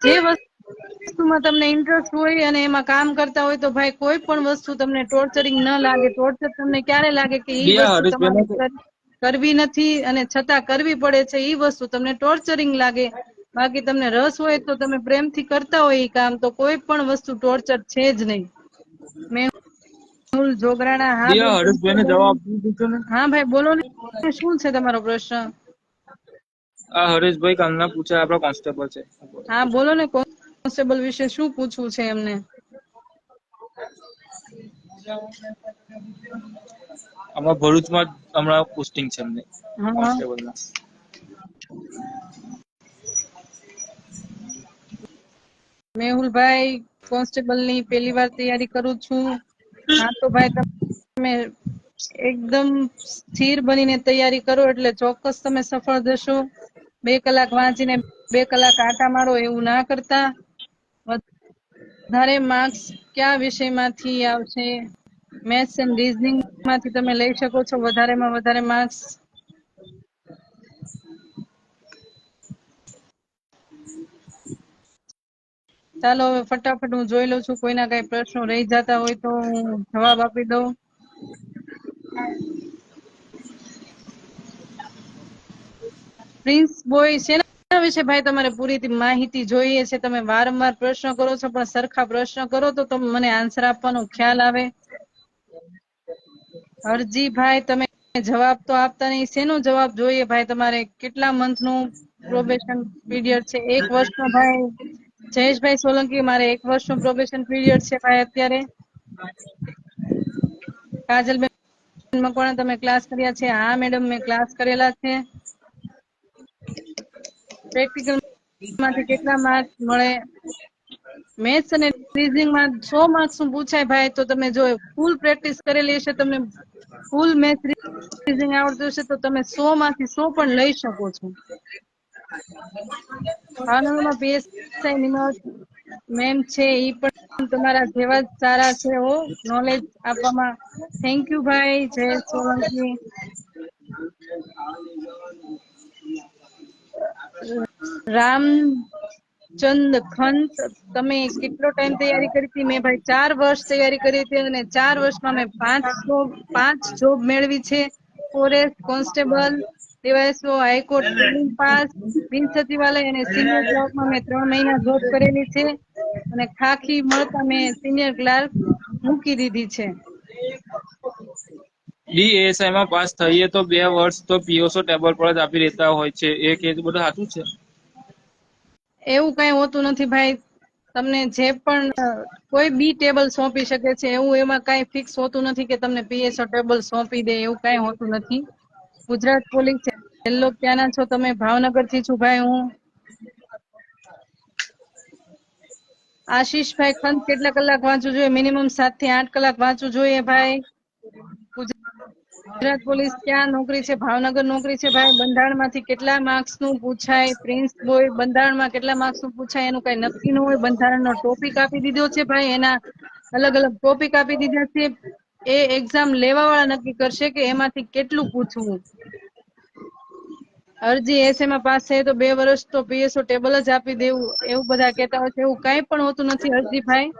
જે વસ્તુમાં તમને ઇન્ટરેસ્ટ હોય અને એમાં કામ કરતા હોય તો ભાઈ કોઈ પણ વસ્તુ તમને ટોર્ચરિંગ ન લાગે. ટોર્ચર તમને ક્યારે લાગે કે એ બે વસ્તુ તમારે હરેશભાઈ કરવી નથી અને છતાં કરવી પડે છે, એ વસ્તુ તમને ટોર્ચરિંગ લાગે. બાકી તમને રસ હોય તો તમે પ્રેમથી કરતા હોય એ કામ, તો કોઈ પણ વસ્તુ ટોર્ચર છે જ નહીં. મેહુલ જોગરાણા, હા બેન. ને જવાબ દીધો ને. હા ભાઈ બોલો ને, શું છે તમારો પ્રશ્ન? આ હરેશભાઈ કાલના પૂછ્યા આપડા કોન્સ્ટેબલ છે. હા બોલો ને, કોન્સ્ટેબલ વિશે શું પૂછવું છે એમને? અમારા ભરૂચમાં હમણાં પોસ્ટિંગ છે એમને હા કોન્સ્ટેબલના. મેહુલભાઈ, કોન્સ્ટેબલની પહેલી વાર તૈયારી કરું છું. હા તો ભાઈ તમે એકદમ સ્થિર બનીને તૈયારી કરો એટલે ચોક્કસ તમે સફળ જશો. 2 કલાક વાંચીને 2 કલાક આટા મારો એવું ના કરતા. વધારે માર્ક્સ કયા વિષયમાંથી આવશે? મેથ્સ એન્ડ રીઝનિંગ માંથી તમે લઈ શકો છો વધારેમાં વધારે માર્ક્સ. ચાલો હવે ફટાફટ હું જોઈ લઉં છું, કોઈના કઈ પ્રશ્નો રહી જતા હોય તો હું જવાબ આપી દઉં. પ્રિન્સ બોય, શેના વિશે ભાઈ તમારે પૂરી માહિતી જોઈએ છે? તમે વારંવાર પ્રશ્ન કરો છો, પણ સરખા પ્રશ્ન કરો તો તમે મને આન્સર આપવાનો ખ્યાલ આવે. હરજીભાઈ, તમે જવાબ તો આપતા નહીં. શેનો જવાબ જોઈએ ભાઈ તમારે? કેટલા મંથનું પ્રોબેશન પીરિયડ છે? 1 વર્ષનો ભાઈ. જયેશભાઈ સોલંકી, મારે 1 વર્ષનું પ્રોબેશન પીરિયડ છે ભાઈ અત્યારે. કાજલબેન મકવાણા, તમે ક્લાસ કર્યા છે? હા મેડમ, મેં ક્લાસ કરેલા છે. પ્રેક્ટિકલ માંથી કેટલા માર્ક્સ મળે? મેથ્સ અને રીઝનિંગમાં 100 માર્ક્સ નું પૂછાય ભાઈ, તો તમે જો ફૂલ પ્રેક્ટિસ કરેલી હશે, તમને ફૂલ મેથ્સ રીઝનિંગ આવડતું હશે તો તમે 100 માંથી 100 પણ લઈ શકો છો. ભાવનગરમાં પીએસઆઈ નિમત મેમ છે, ઈ પણ તમારા જેવા જ સારા છે હો, નોલેજ આપવામાં. થેન્ક યુ ભાઈ. જય સોલંકી. રામચંદ ખંત, તમે કેટલો ટાઈમ તૈયારી કરી હતી? મેં ભાઈ 4 વર્ષ તૈયારી કરી હતી અને 4 વર્ષમાં મેં 5 જોબ મેળવી છે. Forest constable, DYSO, high court prelim pass, બિન સચિવાલય અને સિનિયર ક્લાર્કમાં મેં 3 મહિના જોબ કરેલી છે અને ખાખી મળતા મેં સિનિયર ક્લાર્ક મૂકી દીધી છે. ડીએસઆઈ માં પાસ થઈએ તો 2 વર્ષ તો પીઓસો ટેબલ પર જ આપી દેતા હોય છે, એ કેસ બધું સાચું છે? એવું કઈ હોતું નથી ભાઈ. તમને જે પણ કોઈ બી ટેબલ સોંપી શકે છે, એવું એમાં કઈ ફિક્સ હોતું નથી કે તમને પીએસઓ ટેબલ સોંપી દે, એવું કઈ હોતું નથી. ગુજરાત પોલીસ હેલો, ક્યાંના છો તમે? ભાવનગર થી છું ભાઈ હું. આશીષભાઈ ખંત, કેટલા કલાક વાંચવું જોઈએ? મિનિમમ 7 થી 8 કલાક વાંચવું જોઈએ ભાઈ. ગુજરાત પોલીસ ક્યાં નોકરી છે? ભાવનગર નોકરી છે ભાઈ. બંધારણમાંથી કેટલા માર્ક્સ નું પૂછાય? પ્રિન્સ બોય, બંધારણમાં કેટલા માર્ક્સ નું પૂછાય એનું કઈ નક્કી ન હોય. બંધારણનો ટોપિક આપી દીધો છે ભાઈ, એના અલગ અલગ ટોપિક આપી દીધા છે. એ એક્ઝામ લેવા વાળા નક્કી કરશે કે એમાંથી કેટલું પૂછવું. અરજી એસએમાં પાસ થાય તો 2 વર્ષ તો પીએસઓ ટેબલ જ આપી દેવું, એવું બધા કેતા હોય છે. એવું કઈ પણ હોતું નથી અરજીભાઈ.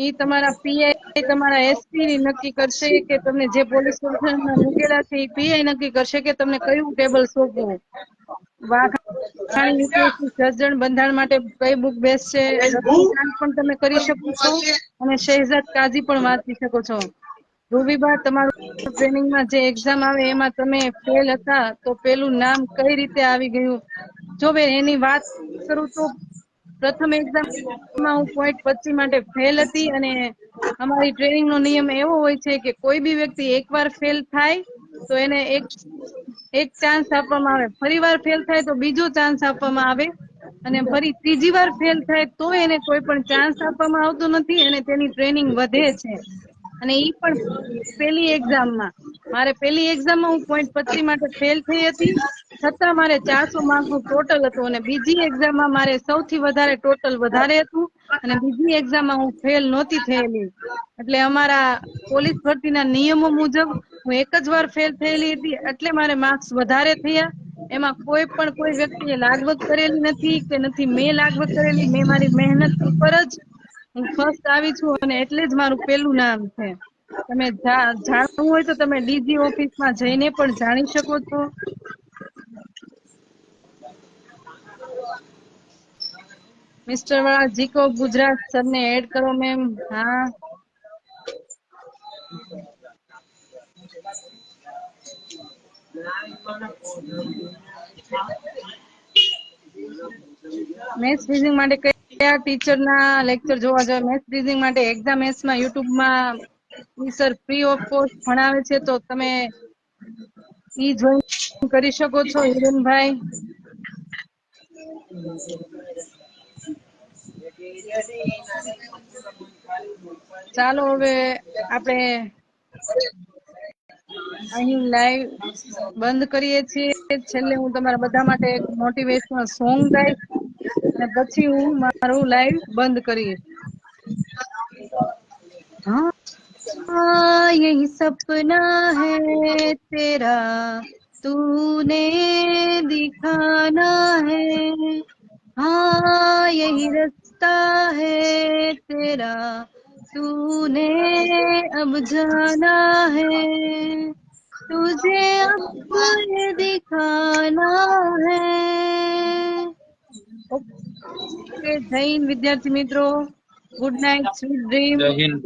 ઈ તમારા પીઆઈ તમારા એસપી નક્કી કરશે કે તમને જે પોલીસ સ્ટેશનમાં મૂકેલા છે, એ પીઆઈ નક્કી કરશે કે તમને કયું ટેબલ સોંપવું. વાઘાણી યુપીએસસી સર્જન બંધારણ માટે કઈ બુક બેસ્ટ છે? લક્ષ્મીકાંત પણ તમે કરી શકો છો અને શહેજાદ કાઝી પણ વાંચી શકો છો. ધ્રુવીબા, તમારું ટ્રેનિંગમાં જે એક્ઝામ આવે એમાં તમે ફેલ હતા તો પેલું નામ કઈ રીતે આવી ગયું? જો બેન એની વાત કરું તો પ્રથમ એક્ઝામમાં હું 0.25 માટે ફેલ હતી અને અમારી ટ્રેનિંગ નો નિયમ એવો હોય છે કે કોઈ બી વ્યક્તિ એકવાર ફેલ થાય તો એને એક ચાન્સ આપવામાં આવે, ફરી વાર ફેલ થાય તો બીજો ચાન્સ આપવામાં આવે અને ફરી ત્રીજી વાર ફેલ થાય તો એને કોઈ પણ ચાન્સ આપવામાં આવતો નથી અને તેની ટ્રેનિંગ વધે છે. અને ઈ પણ પેલી એક્ઝામમાં પેલી એક્ઝામમાં હું 0.25 માટે ફેલ થઈ હતી, છતાં મારે 400 માર્કનું ટોટલ હતું અને બીજી એક્ઝામમાં મારે સૌથી વધારે ટોટલ વધારે હતું અને બીજી એક્ઝામમાં હું ફેલ નહોતી થયેલી. એટલે અમારા પોલીસ ભરતીના નિયમો મુજબ હું એક જ વાર ફેલ થયેલી હતી એટલે મારે માર્ક્સ વધારે થયા. એમાં કોઈ વ્યક્તિએ લાગવગ કરેલી નથી કે નથી મેં લાગવગ કરેલી, મેં મારી મહેનત ઉપર જ હું ફર્સ્ટ આવી છું અને એટલે જ મારું પેલું નામ છે. તમે જાણવું હોય તો તમે ડીજી ઓફિસમાં જઈને પણ જાણી શકો છો. મિસ્ટર વાળા જીકો ગુજરાત સરને એડ કરો મેમ. હા, મેથ્સ રીઝનિંગ માટે કયા ટીચરના લેક્ચર જોવા જોઈએ? મેથ્સ રીઝનિંગ માટે એક્ઝામ્સમાં યુટ્યુબમાં સર ફ્રી ઓફ કોસ્ટ ભણાવે છે તો તમે ઈ જોઈન કરી શકો છો હિરેનભાઈ. ચાલો હવે આપણે અહીં લાઈવ બંધ કરીએ છીએ. છેલ્લે હું તમારા બધા માટે એક મોટિવેશનલ સોંગ ગાઈશ અને પછી હું મારું લાઈવ બંધ કરીશ. हाँ यही सपना है तेरा, तूने दिखाना है, हाँ यही रास्ता है तेरा, तूने अब जाना है, तुझे अब ये दिखाना है. ઓકે, જય હિન્દ વિદ્યાર્થી મિત્રો. Good night, sweet dream. જય હિન્દ.